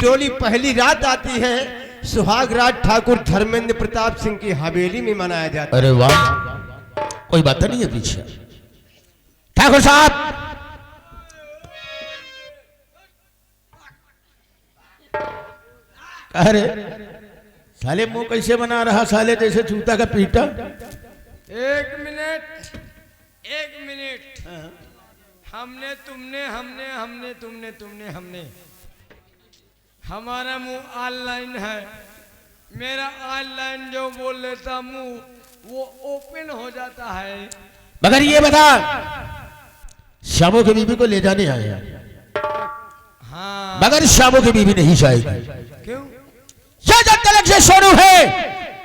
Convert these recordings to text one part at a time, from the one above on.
डोली पहली रात आती है, सुहाग रात ठाकुर धर्मेंद्र प्रताप सिंह की हवेली में मनाया जाता है। अरे वाह, कोई बात नहीं है पीछे। ठाकुर साहब, अरे साले मुंह कैसे बना रहा साले, जैसे जूता का पीटा। एक मिनट, एक मिनट। हमने तुमने, हमने हमने तुमने, तुमने हमने। हमारा मुंह ऑनलाइन है। मेरा ऑनलाइन जो बोल लेता मुंह वो ओपन हो जाता है। मगर ये बता, श्यामो की बीबी को ले जाने आए हैं। हाँ, मगर श्यामो की बीबी नहीं जाएगी। क्यों? ये जब तलक से शुरू है,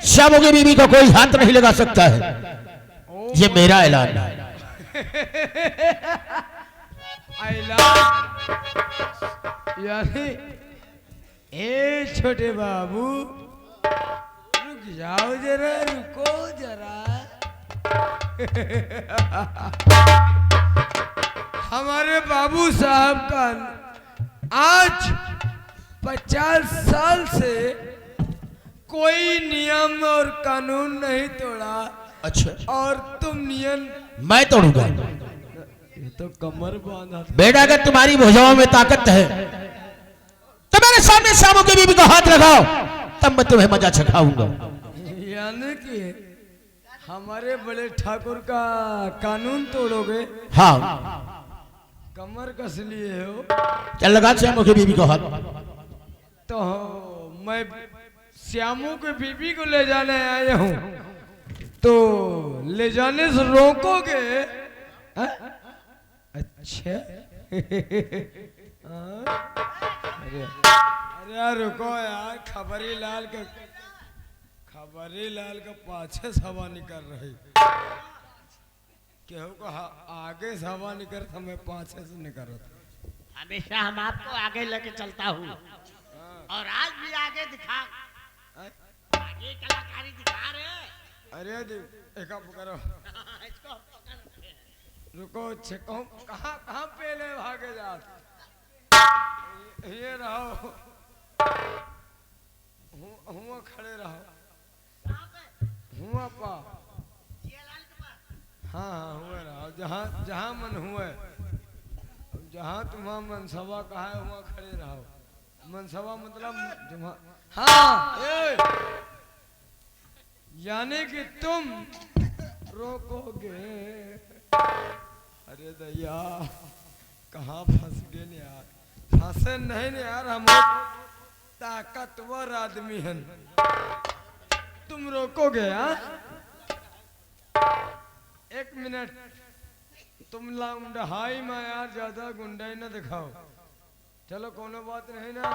श्यामो की बीबी को कोई हाथ नहीं लगा सकता है। ये मेरा ऐलान है। ऐलान यानी ए छोटे बाबू, रुक जाओ जरा, रुको जरा। हमारे बाबू साहब का आज 50 साल से कोई नियम और कानून नहीं तोड़ा। अच्छा, और तुम नियम मैं तोड़ूंगा। ये तो कमर बांधा। बेटा, अगर तुम्हारी भुजाओं में ताकत है तो मेरे सामने श्यामो की बीबी को हाथ लगाओ, तब मैं तुम्हें मजा चखाऊंगा। यानी कि हमारे बड़े ठाकुर का कानून तोड़ोगे? हाँ, कमर कस लिए हो चल लगा श्यामो की बीबी को हाथ। तो मैं श्यामू के बीबी को ले जाने आया हूँ, तो ले जाने से रोकोगे? हाँ? अच्छा। अरे यार रुको यार, खबरी लाल का पाछे सवा निकल रही। केहू को आगे सवा निकल, हमें पाछे से निकल रहा। हमेशा हम आपको आगे लेके चलता हूँ और आज भी आगे दिखा, आगे कलाकारी दिखा रहे। अरे एक करो, इसको पकड़। रुको, कहाँ कहाँ पहले भागे जा। ये रहो, हुआ खड़े रहो, हुआ पा। हाँ हुए रहो, जहाँ जहाँ मन हुए, जहाँ तुम्हारा मनसवा कहा है वहाँ खड़े रहो। मनसवा मतलब हाँ, यानी कि तुम रोकोगे। अरे दैया, कहाँ फंस गए न यार। फंसे नहीं न यार, हम ताकतवर आदमी हैं। तुम रोकोगे? हाँ, एक मिनट, तुम लौंडहाई में यार ज्यादा गुंडाई न दिखाओ। चलो कोनो बात नहीं ना।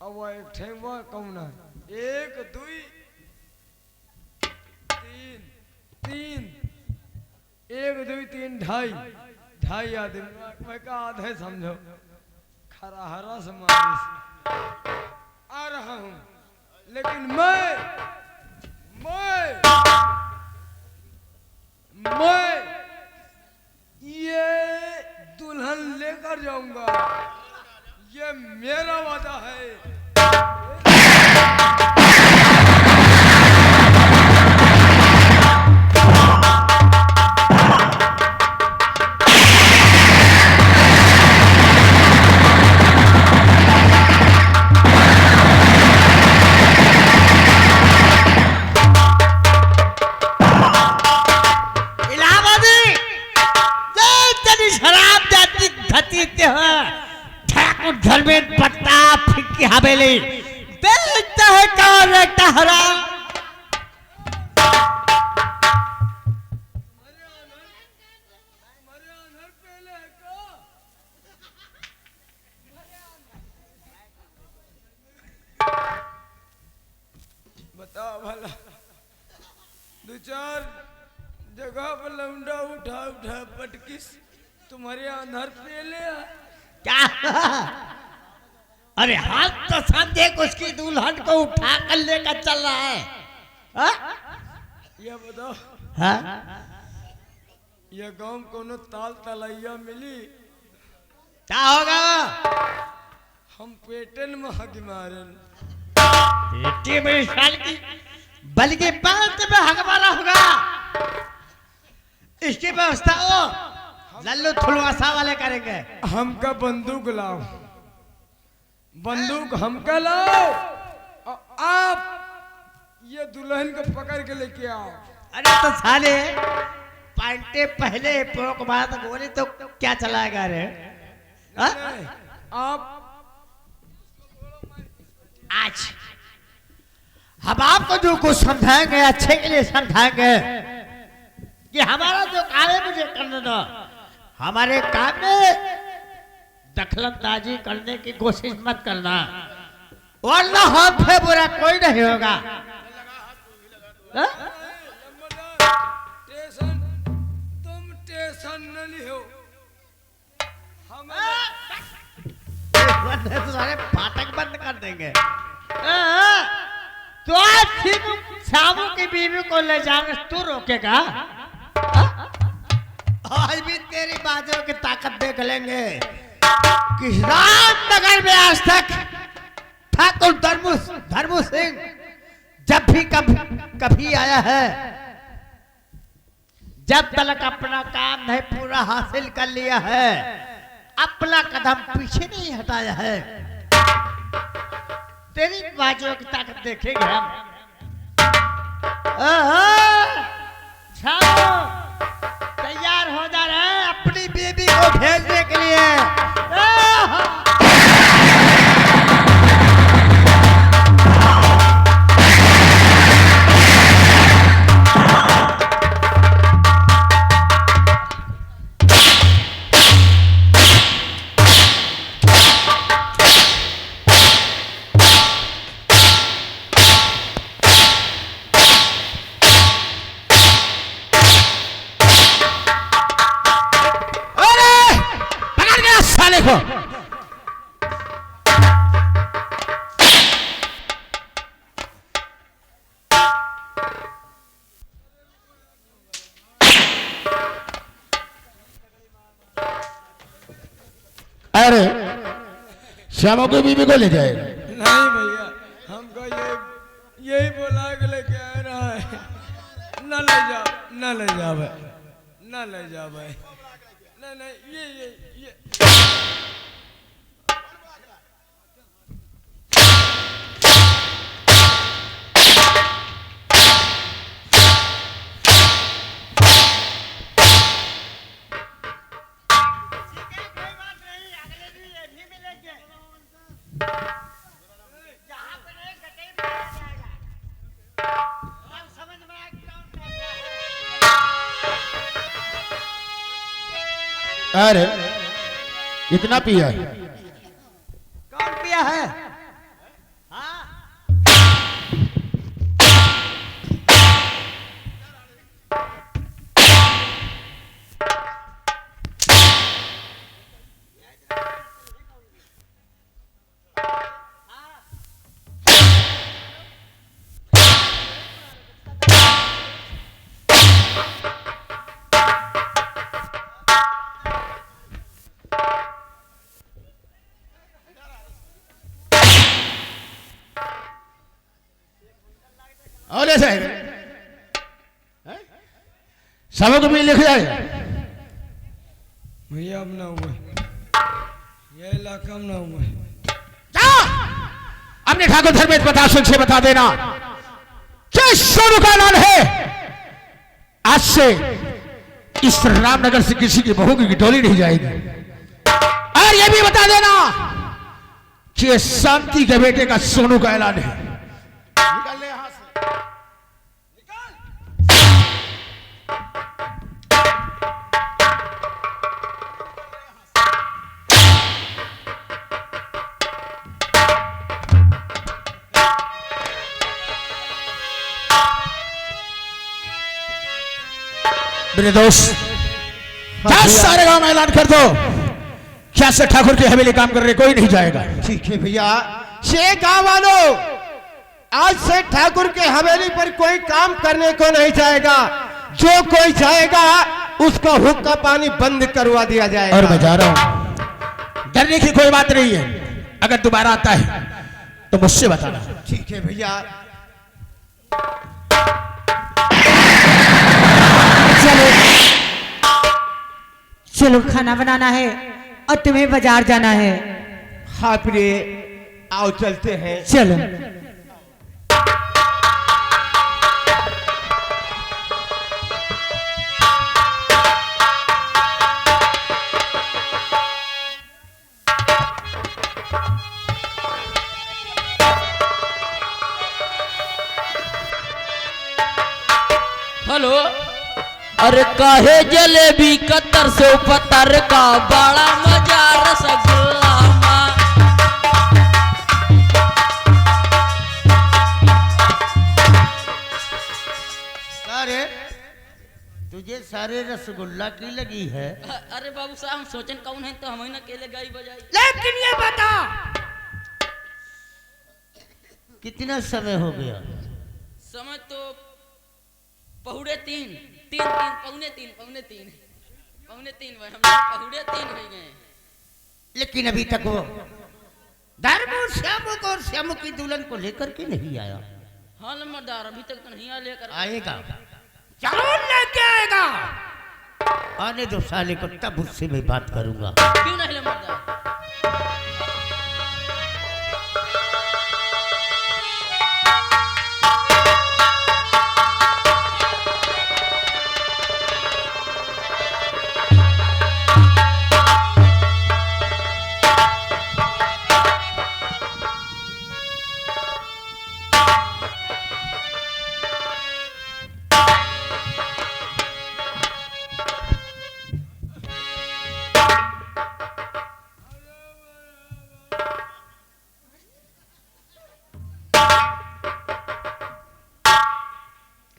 अब वो एक ठेम वो कौन है? 1 2 3 1 2 3 ढाई आदमी। मैं का आधे समझो, खरा हरा से आ रहा हूँ। लेकिन मैं ये दुल्हन लेकर जाऊंगा, ये मेरा वादा है। ठाकुर धर्मेंद्र प्रताप की हवेली देखता है कौन रहता हराम। बताओ भला, 2-4 जगह पर लौंडा उठा पटकिस तुम्हारे आंधर पे ले क्या? अरे हाथ तो समझे उसकी दुल्हन को उठा कर लेकर चल रहा है। हा? ये बताओ, हा? ये गांव कोनो ताल तलैया मिली? क्या होगा? हम पेटन में हक मारन बेटी मेरी साल की बल्कि पांच में हक मारा होगा। इसकी व्यवस्था ओ लल्लू थुलवासा वाले करेंगे। हमका बंदूक लाओ, बंदूक हमका लाओ और आप ये दुल्हन को पकड़ के लेके आओ। अरे तो साले पांटे पहले पोक बात गोली तो क्या चलाएगा रे? हाँ? आप आज हम आपको जो कुछ समझाएंगे अच्छे के लिए समझाएंगे कि हमारा जो काम है मुझे करने दो। हमारे काम में दखलंदाजी करने की कोशिश मत करना वरना हम पे बुरा कोई नहीं होगा। हाँ? टेंशन तुम टेंशन न लियो, हम तो सारे फाटक बंद कर देंगे। तो आज शामू की बीवी को ले जाकर तू रोकेगा? आज भी तेरी बातों की ताकत देख लेंगे। कि रामनगर में आज तक ठाकुर धर्मू सिंह जब भी कभी आया है, जब तक अपना काम नहीं पूरा हासिल कर लिया है, अपना कदम पीछे नहीं हटाया है। तेरी बाजों की ताकत देखेंगे हम। तैयार हो जा रहे हैं अपनी बेबी को भेजने के लिए। अरे श्यामों की बीवी को ले जाएगा? नहीं भैया, हमको यही बोला के लेके आ रहा है। न ले जाओ, न ले जाओ भाई, न ले जाओ भाई, नहीं ये अरे इतना पिया है? कौन पिया है? हाँ? और ऐसा है सबों को भी लिख जाएगा? भैया अब ना हुआ, ये इलाका में ना हुआ। जा अपने ठाकुर धर्मेश प्रताप से बता देना कि सोनू का ऐलान है, आज से इस रामनगर से किसी की बहू की डोली नहीं जाएगी। और ये भी बता देना कि शांति के बेटे का सोनू का ऐलान है। निकल ले यहां से। मेरे दोस्त सारे गांव में ऐलान कर दो, क्या से ठाकुर की हवेली काम कर रहे कोई नहीं जाएगा। ठीक है भैया। से गाँव वालों, आज से ठाकुर के हवेली पर कोई काम करने को नहीं जाएगा। जो कोई जाएगा उसको हुक्का पानी बंद करवा दिया जाएगा। और मैं जा रहा हूं, डरने की कोई बात नहीं है। अगर दोबारा आता है तो मुझसे बताना। ठीक है भैया। चलो चलो, खाना बनाना है और तुम्हें बाजार जाना है। हाँ प्रिय, आओ चलते हैं। चलो। हेलो, अरे काहे जलेबी कतर से पतर का बड़ा मजा रसगुल्ला माँ। अरे तुझे सारे रसगुल्ला की लगी है? अरे बाबू साहब, हम सोचन कौन है तो हम ही ना अकेले गाई बजाई। लेकिन ये बता, कितना समय हो गया? समय तो पहुड़े तीन तीन तीन पौने तीन पौने तीन पौने तीन भाई, हम पहुड़े तीन हो गए। लेकिन अभी तक वो धर्मो श्यामू की दुल्हन को लेकर के नहीं आया। हाँ नंबरदार, अभी तक तो नहीं आ लेकर। आएगा, जरूर लेके आएगा। आने दो साले को, तब उससे मैं बात करूंगा। क्यों नहीं नंबरदार?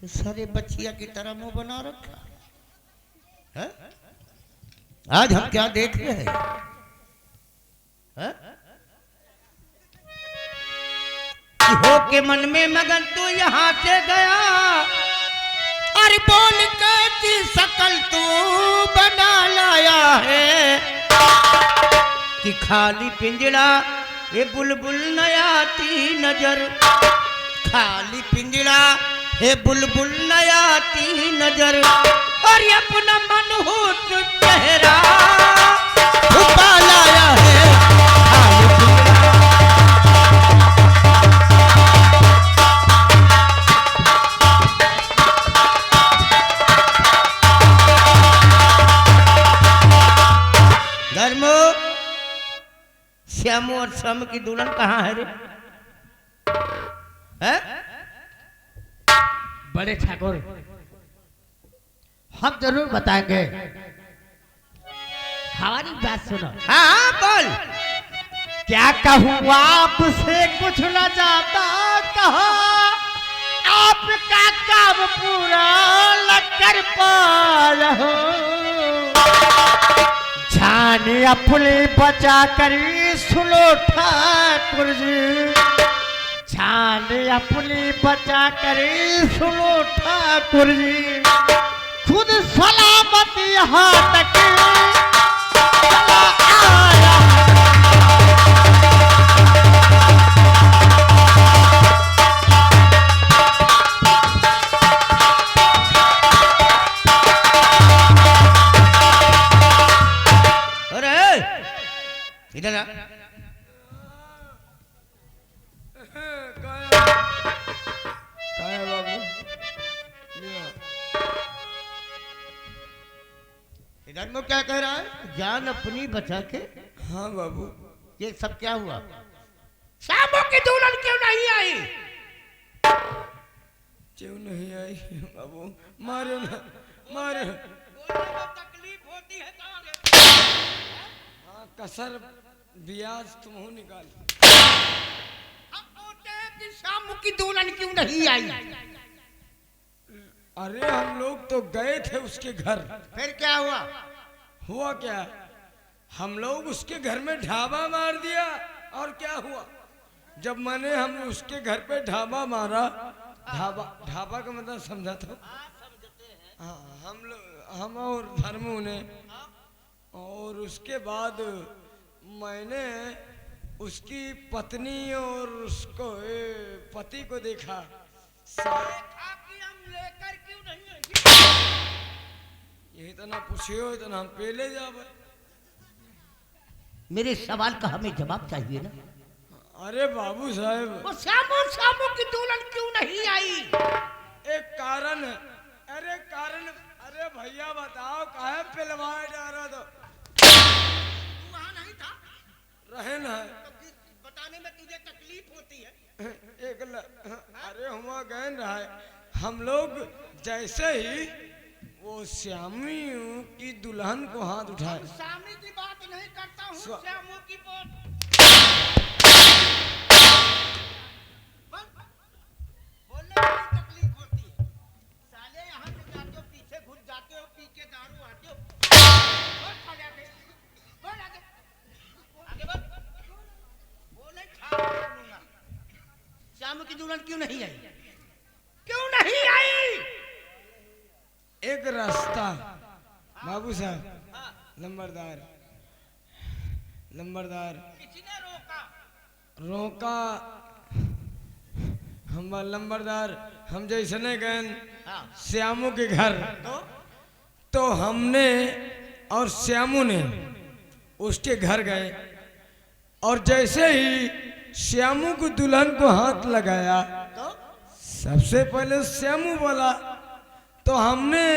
सारे बच्चिया की तरह मुंह बना रखा है? आज हम क्या देख रहे हैं? हो के मन में मगन तू यहाँ से गया और बोल के सकल तू बना लाया है कि खाली पिंजड़ा ये बुलबुल न आती नजर, खाली पिंजड़ा हे बुलबुल न आती नजर, और ये अपना मनहूस चेहरा छुपा लाया है। धर्मो, श्यामू और श्याम की दुल्हन कहाँ है रे? है? बड़े ठाकुर, हम जरूर बताएंगे। हमारी बात सुनो। हाँ हाँ बोल। क्या कहूँ आपसे कुछ न जाता, कहा आपका काम पूरा न कर पाया हो। जाने अपने बचा करी सुनो ठाकुर जी, जाने अपनी बचा करी सुनो ठाकुर जी। खुद सलामत यहाँ तक चला आया। अरे इधर आ। काय बाबू, लिया। इधर में क्या कह रहा है? जान अपनी बचा के। हाँ बाबू, ये सब क्या हुआ? श्यामू की दुल्हन क्यों नहीं आई? क्यों नहीं आई बाबू? मारो ना, मारो। तकलीफ होती है हाँ, कसर ब्याज तुम हो निकाल। हम बोलते हैं कि श्यामू की दुल्हन क्यों नहीं आई? अरे हम लोग तो गए थे उसके घर। फिर क्या हुआ? हुआ क्या? हम लोग उसके घर में ढाबा मार दिया। और क्या हुआ? जब मैंने हम उसके घर पे ढाबा मारा, ढाबा ढाबा का मतलब समझा था? हाँ, हम लोग, हम और धर्मू ने, और उसके बाद मैंने उसकी पत्नी और उसको पति को देखा। ये इतना पूछियो इतना हम पहले जावे। मेरे सवाल का हमें जवाब चाहिए ना। अरे बाबू साहब वो श्यामू श्यामू की दुल्हन क्यों नहीं आई? एक कारण है। अरे कारण, अरे भैया बताओ काहे पिलवाए जा रहा तो वहाँ नहीं था? रहे ना बताने में तुझे तकलीफ होती है? अरे हुआ गए रहा हम लोग जैसे ही वो श्यामी की दुल्हन को हाथ उठाए। श्यामी की बात नहीं करता हूँ, श्यामू की बात। बोलने में तकलीफ होती है। साले यहाँ से जाते हो, पीछे घुस जाते हो, पी के दारू आते हो। बोल खड़े आगे, बोल आगे, आगे बोल। बोले छाप लूंगा। श्यामू की दुल्हन क्यों नहीं आई? क्यों नहीं आई? एक रास्ता बाबू साहब, नंबरदार किसने रोका? रोका हम नंबरदार, हम जैसे नहीं गए श्यामू के घर तो हमने और श्यामू ने उसके घर गए और जैसे ही श्यामू को दुल्हन को हाथ लगाया तो सबसे पहले श्यामू बोला तो हमने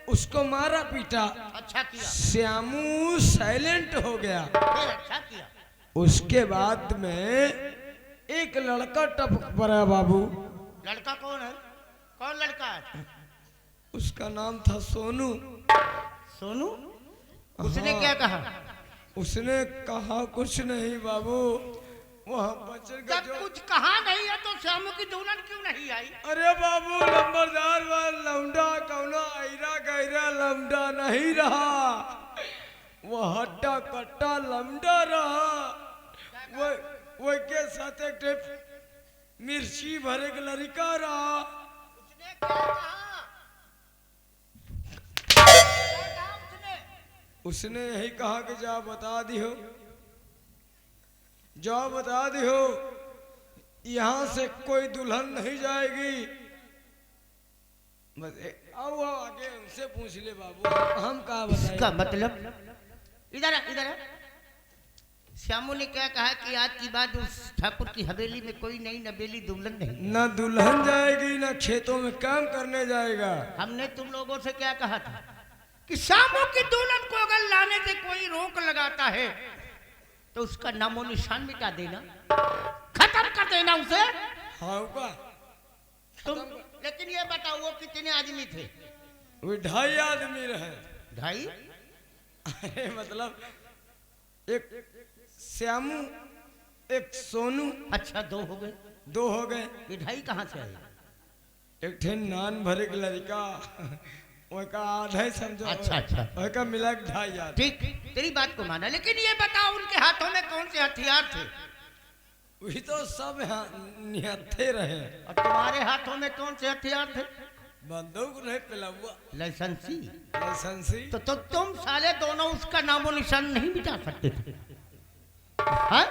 उसको मारा पीटा। अच्छा किया, श्यामू साइलेंट हो गया। फिर अच्छा किया। उसके बाद में एक लड़का टपक पड़ा बाबू। लड़का कौन है? कौन लड़का है? उसका नाम था सोनू। सोनू? उसने क्या कहा? उसने कहा कुछ नहीं बाबू, वहाँ बचन का जब कुछ कहा नहीं है तो श्यामू की दुल्हन क्यों नहीं आई? अरे बाबू नंबरदार लौंडा कौना ऐरा गैरा लौंडा नहीं रहा, वो हट्टा कट्टा लौंडा रहा। वो के साथ एक मिर्ची भरे के लड़का रहा। उसने क्या कहा? क्या कहा उसने यही कहा कि जा बता दियो, जाओ बता दियो यहाँ से कोई दुल्हन नहीं जाएगी। बस आओ आगे उनसे पूछ ले बाबू, हम कहा बताएं। इसका मतलब इधर श्यामू ने क्या कहा कि आज की बात उस ठाकुर की हवेली में कोई नई नवेली दुल्हन नहीं, न दुल्हन जाएगी न खेतों में काम करने जाएगा। हमने तुम लोगों से क्या कहा था कि श्यामू की दुल्हन को अगर लाने से कोई रोक लगाता है तो उसका नामो निशान मिटा देना, खत्म कर देना उसे। हाँ का तुम लेकिन ये बताओ वो कितने आदमी थे? वो 2.5 आदमी रहे। 2.5? अरे मतलब एक श्यामू एक सोनू। अच्छा 2 हो गए। 2 हो गए। ये 2.5 कहाँ से आए? एक ठे नान भरे के लड़का का आधा ही समझो। अच्छा का मिला 2.5 आदमी। ठीक, तेरी बात को माना, लेकिन ये बताओ उनके हाथों में कौन से हथियार थे? वही तो सब निहत्थे रहे। और तुम्हारे हाथों में कौन से हथियार थे? बंदूक नहीं पिलावा, लाइसेंसी। तो तुम साले दोनों उसका नामो निशान नहीं मिटा सकते थे? हाँ?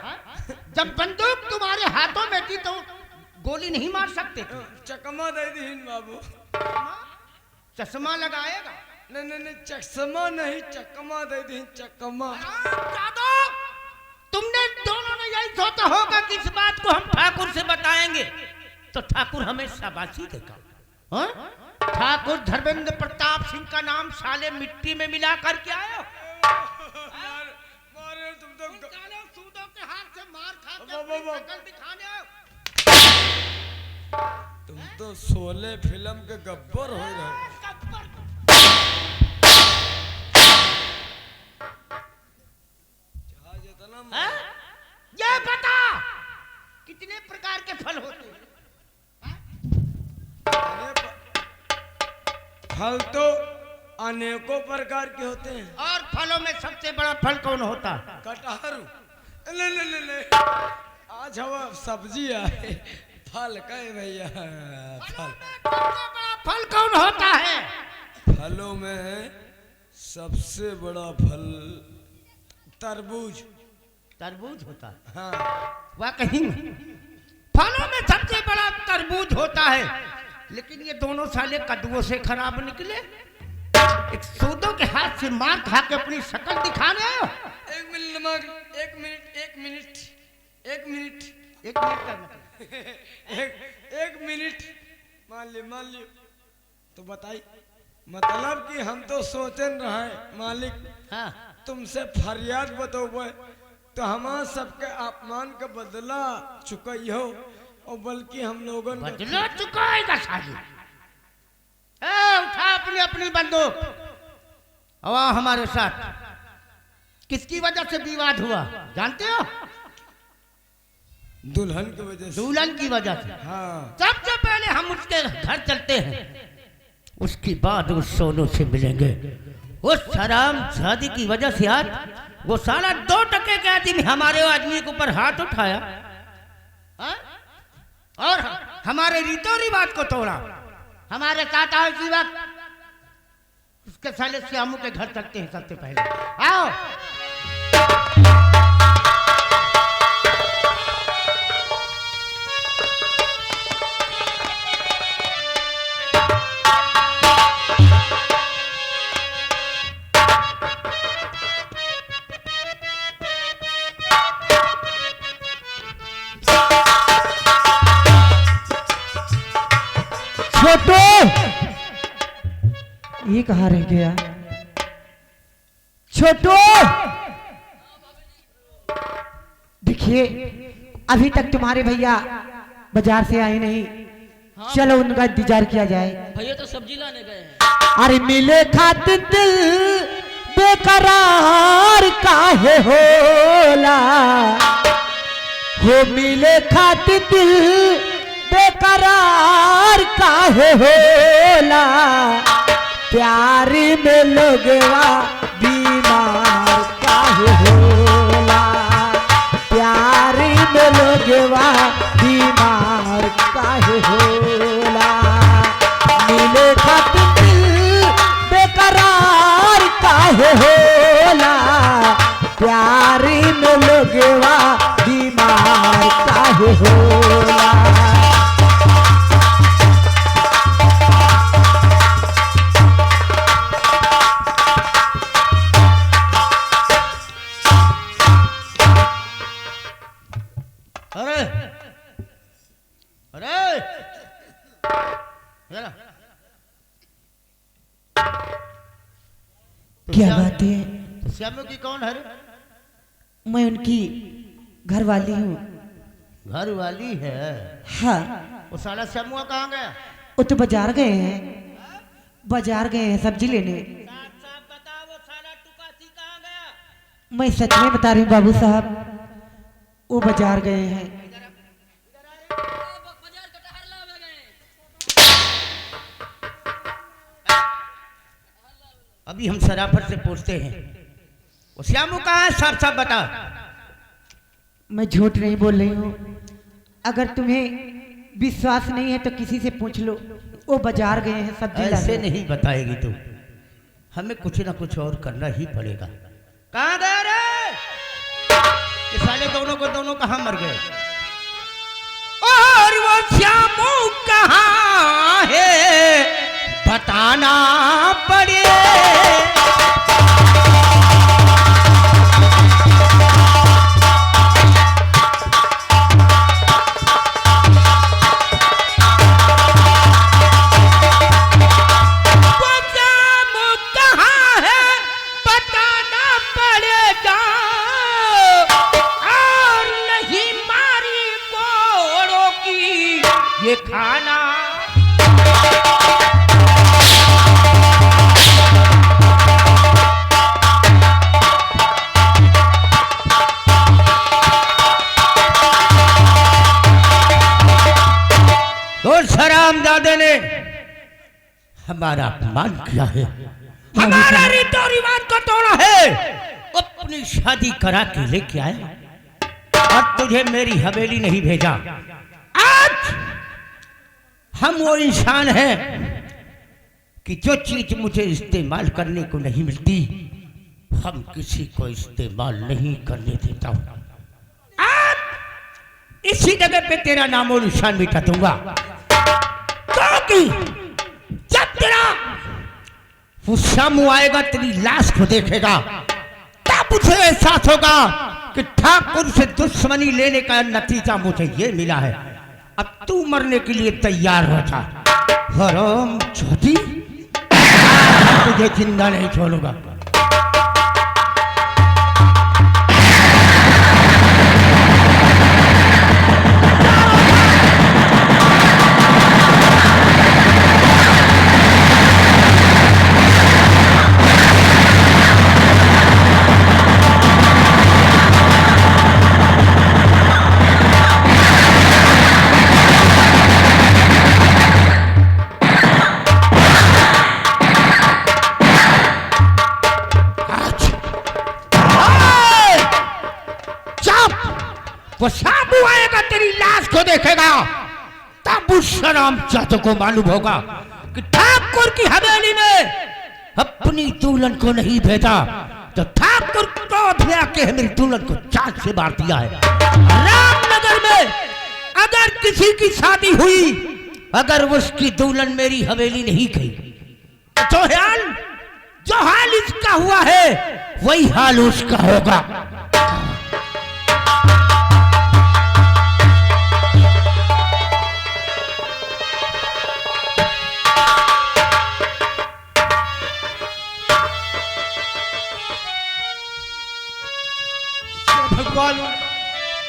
जब बंदूक तुम्हारे हाथों में थी तो गोली नहीं मार सकते थे? चकमा दे दीन बाबू। चश्मा लगाएगा? नहीं चश्मा नहीं, चकमा दे दीन, चकमा। तुमने दोनों ने यही सोचा होगा कि इस बात को हम ठाकुर से बताएंगे तो ठाकुर हमें शाबाशी देगा। हाँ? ठाकुर धर्मेंद्र प्रताप सिंह का नाम साले मिट्टी में मिला करके आए। मारे तुम तो सूदों के हाथ से मार खा के शक्ल दिखाने आए। तुम तो 16 फिल्म के गब्बर हो रहे। ये बता कितने प्रकार के फल होते हैं? फल तो अनेकों प्रकार के होते हैं। और फलों में सबसे बड़ा फल कौन होता है? कटहल। ले आज हवा सब्जी है, फल का है भैया। फल सबसे बड़ा फल कौन होता है? फलों में सबसे बड़ा फल तरबूज। तरबूज होता है। हाँ वह कहीं फलों में सबसे बड़ा तरबूज होता है, लेकिन ये दोनों साले कद्दुओं से खराब निकले। एक सूदों के हाथ से मार खा के अपनी शक्ल दिखाने आए हो। एक मिनट दिमाग, एक मिनट करना एक मिनट मान लियो तो बताई, मतलब कि हम तो सोचन रहे मालिक हाँ तुमसे फरियाद बतौबे तो हमारा सबके अपमान का बदला चुकई हो, और बल्कि हम लोगों को बदला चुकाएगा साली। उठा अपनी अपनी बंदूक, हवा हमारे साथ। किसकी वजह से विवाद हुआ जानते हो? दुल्हन की वजह से। दुल्हन की वजह से। हाँ सबसे पहले हम उसके घर चलते हैं, उसके बाद उस सोनू से मिलेंगे। उस हराम शादी की वजह से आज वो साला 2 टके के आदमी हमारे आदमी के ऊपर हाथ उठाया, हाँ? और हमारे रीतो रिवाज को तोड़ा। हमारे साथ आओ इसी वक्त उसके साले श्यामू के घर चलते हैं। सबसे पहले आओ। छोटू ये कहाँ रह गया? छोटू देखिए अभी तक तुम्हारे भैया बाजार से आए नहीं। चलो उनका इंतजार किया जाए। भैया तो सब्जी लाने गए हैं। अरे मिले खातिर दिल बेकरार काहे होला, हो मिले खातिर दिल बेकरार काहे होला, प्यार में लोगवा बीमार काहे होला, प्यार में लोगवा बीमार काहे होला, मिले खातिर दिल बेकरार काहे होला, प्यार में लोगवा बीमार काहे होला। अरे अरे जरा क्या बात है? श्यामू की कौन है रे? मैं उनकी घरवाली हूँ। घर वाली है? हाँ वो साला श्यामू कहाँ गया? वो तो बाजार गए हैं, बाजार गए हैं सब्जी लेने। साफ बता, वो साला टुकासी कहाँ गया? मैं सच में बता रही हूँ बाबू साहब, वो बाजार गए हैं। बाजार कटहर लावे गए। अभी हम सराफत से पूछते हैं, वो श्यामू कहाँ है? साफ साफ बता। मैं झूठ नहीं बोल रही हूँ, अगर तुम्हें विश्वास नहीं है तो किसी से पूछ लो। वो बाजार गए हैं सब्जी ऐसे लाने। नहीं बताएगी तू, हमें कुछ ना कुछ और करना ही पड़ेगा। कहाँ गए रे? ये साले दोनों कहाँ मर गए? और वो श्यामू कहाँ है बताना पड़े। ये खाना तो शरामजादे ने हमारा अपमान किया है, हमारा रीतो रिवाज को तोड़ा है, अपनी शादी करा के लेके आया और तुझे मेरी हवेली नहीं भेजा। आज हम वो इंसान हैं कि जो चीज मुझे इस्तेमाल करने को नहीं मिलती, हम किसी को इस्तेमाल नहीं करने देता हूं। उसी जगह पे तेरा नाम और निशान मिटा दूंगा, क्योंकि जब तेरा वो सामू आएगा, तेरी लाश को देखेगा, तब उसे एहसास होगा कि ठाकुर से दुश्मनी लेने का नतीजा मुझे ये मिला है। अब तू मरने के लिए तैयार हो जा। हराम छोटी, तुझे जिंदा नहीं छोड़ूंगा। वो साबू आएगा, तेरी लाश को देखेगा, तब उस शराम चाचा को मालूम होगा कि ठाकुर की हवेली में अपनी दुल्हन को नहीं भेजा, तो ठाकुर क्रोध में आके मेरी दुल्हन को चाक से मार दिया है। रामनगर में अगर किसी की शादी हुई, अगर उसकी दुल्हन मेरी हवेली नहीं गई, तो जो हाल इसका हुआ है वही हाल उसका होगा।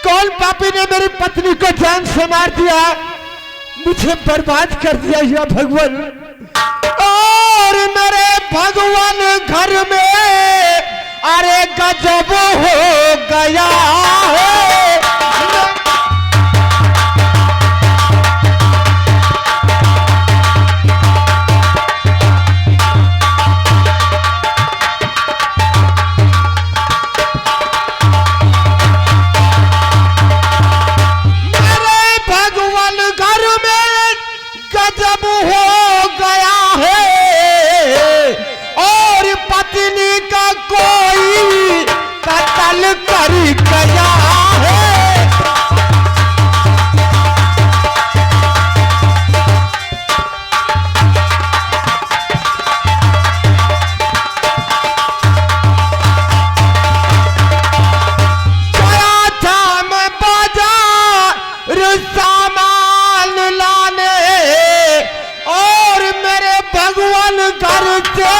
कौन पापी ने मेरी पत्नी को जान से मार दिया, मुझे बर्बाद कर दिया या भगवान। और मेरे भगवान घर में अरे गजब हो गया है। गजब हो गया है और पत्नी का कोई कत्ल कर गया है। गया था मैं बाजार सामान लाने और मेरे भगवान घर से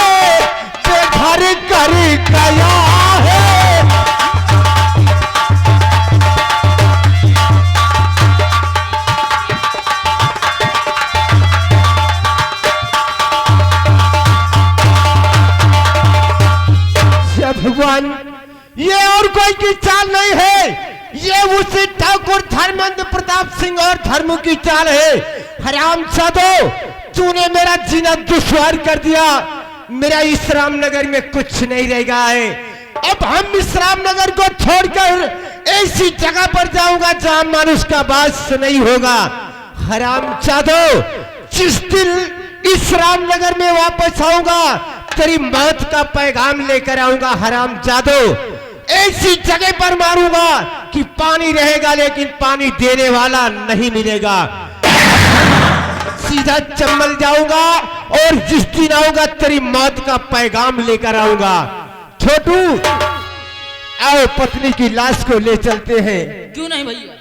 बेघर कर गया है। भगवान, ये और कोई की चाल नहीं है, ये उसी ठाकुर धर्मेंद्र प्रताप सिंह और धर्म की चाल है। हरामजादो, तूने मेरा जीना दुश्वार कर दिया। मेरा इस रामनगर में कुछ नहीं रह गया है। अब हम इस रामनगर को छोड़कर ऐसी जगह पर जाऊंगा जहां मनुष्य का वास नहीं होगा। हरामजादो, जिस दिन इस रामनगर में वापस आऊंगा तेरी मौत का पैगाम लेकर आऊंगा। हरामजादो, ऐसी जगह पर मारूंगा कि पानी रहेगा लेकिन पानी देने वाला नहीं मिलेगा। सीधा चम्बल जाऊंगा और जिस दिन आऊंगा तेरी मौत का पैगाम लेकर आऊंगा। छोटू, आओ पत्नी की लाश को ले चलते हैं। क्यों नहीं भैया?